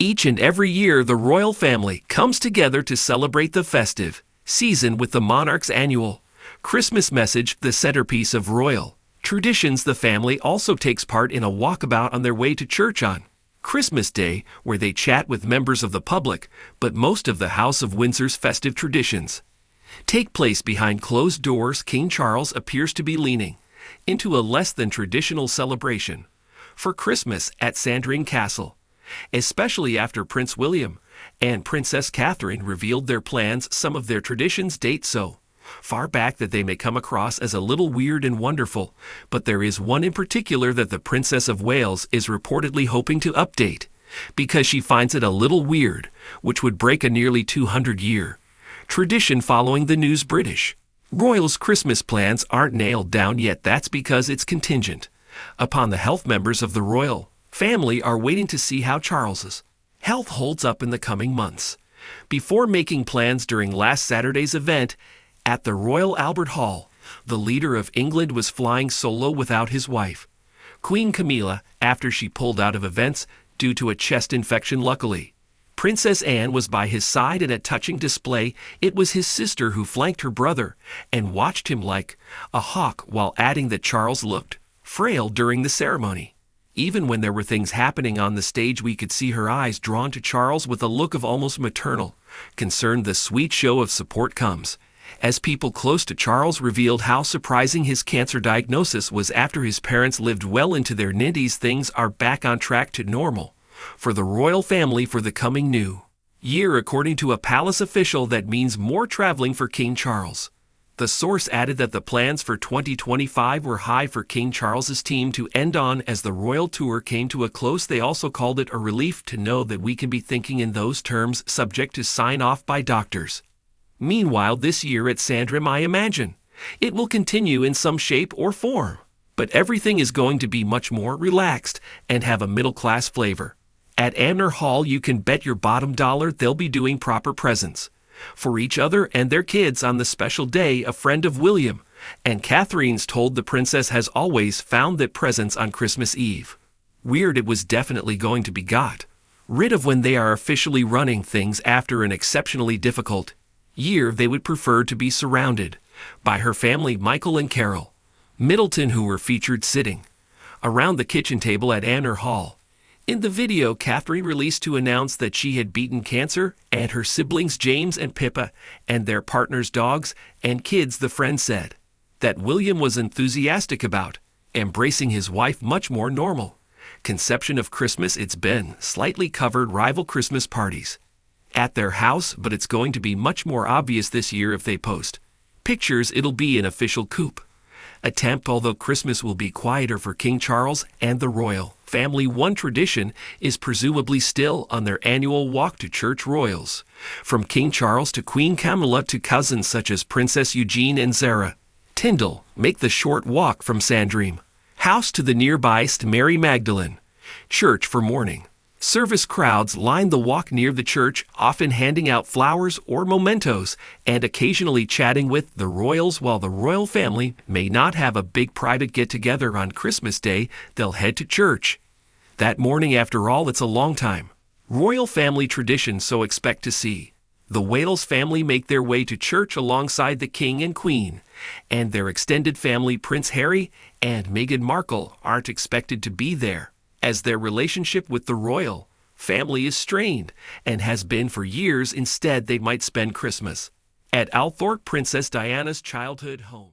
Each and every year, the royal family comes together to celebrate the festive season with the monarch's annual Christmas message, the centerpiece of royal traditions. The family also takes part in a walkabout on their way to church on Christmas Day, where they chat with members of the public, but most of the House of Windsor's festive traditions take place behind closed doors. King Charles appears to be leaning into a less than traditional celebration for Christmas at Sandringham Castle, especially after Prince William and Princess Catherine revealed their plans. Some of their traditions date so far back that they may come across as a little weird and wonderful, but there is one in particular that the Princess of Wales is reportedly hoping to update because she finds it a little weird, which would break a nearly 200-year tradition following the news. British royals' Christmas plans aren't nailed down yet. That's because it's contingent upon the health. Members of the royal family are waiting to see how Charles's health holds up in the coming months before making plans. During last Saturday's event at the Royal Albert Hall, the leader of England was flying solo without his wife, Queen Camilla, after she pulled out of events due to a chest infection. Luckily, Princess Anne was by his side in a touching display. It was his sister who flanked her brother and watched him like a hawk, while adding that Charles looked frail during the ceremony. Even when there were things happening on the stage, we could see her eyes drawn to Charles with a look of almost maternal concern. The sweet show of support comes as people close to Charles revealed how surprising his cancer diagnosis was after his parents lived well into their 90s. Things are back on track to normal for the royal family for the coming new year, according to a palace official. That means more traveling for King Charles. The source added that the plans for 2025 were high for King Charles's team to end on as the royal tour came to a close. They also called it a relief to know that we can be thinking in those terms, subject to sign-off by doctors. Meanwhile, this year at Sandringham, I imagine it will continue in some shape or form, but everything is going to be much more relaxed and have a middle-class flavor. At Amner Hall, you can bet your bottom dollar they'll be doing proper presents for each other and their kids on the special day. A friend of William and Catherine's told the princess has always found that presents on Christmas Eve weird. It was definitely going to be got rid of when they are officially running things after an exceptionally difficult year. They would prefer to be surrounded by her family, Michael and Carol Middleton, who were featured sitting around the kitchen table at Amner Hall. In the video Catherine released to announce that she had beaten cancer, and her siblings James and Pippa and their partners' dogs and kids, the friend said that William was enthusiastic about embracing his wife. Much more normal conception of Christmas. It's been slightly covered rival Christmas parties at their house, but it's going to be much more obvious this year if they post pictures. It'll be an official coup attempt, although Christmas will be quieter for King Charles and the royal family. One tradition is presumably still on their annual walk to church. Royals from King Charles to Queen Camilla to cousins such as Princess Eugene and Zara Tyndall make the short walk from Sandringham House to the nearby St. Mary Magdalene Church for morning service. Crowds line the walk near the church, often handing out flowers or mementos and occasionally chatting with the royals. While the royal family may not have a big private get-together on Christmas Day, they'll head to church that morning. After all, it's a long time royal family tradition, so expect to see the Wales family make their way to church alongside the king and queen and their extended family. Prince Harry and Meghan Markle aren't expected to be there, as their relationship with the royal family is strained and has been for years. Instead, they might spend Christmas at Althorpe, Princess Diana's childhood home.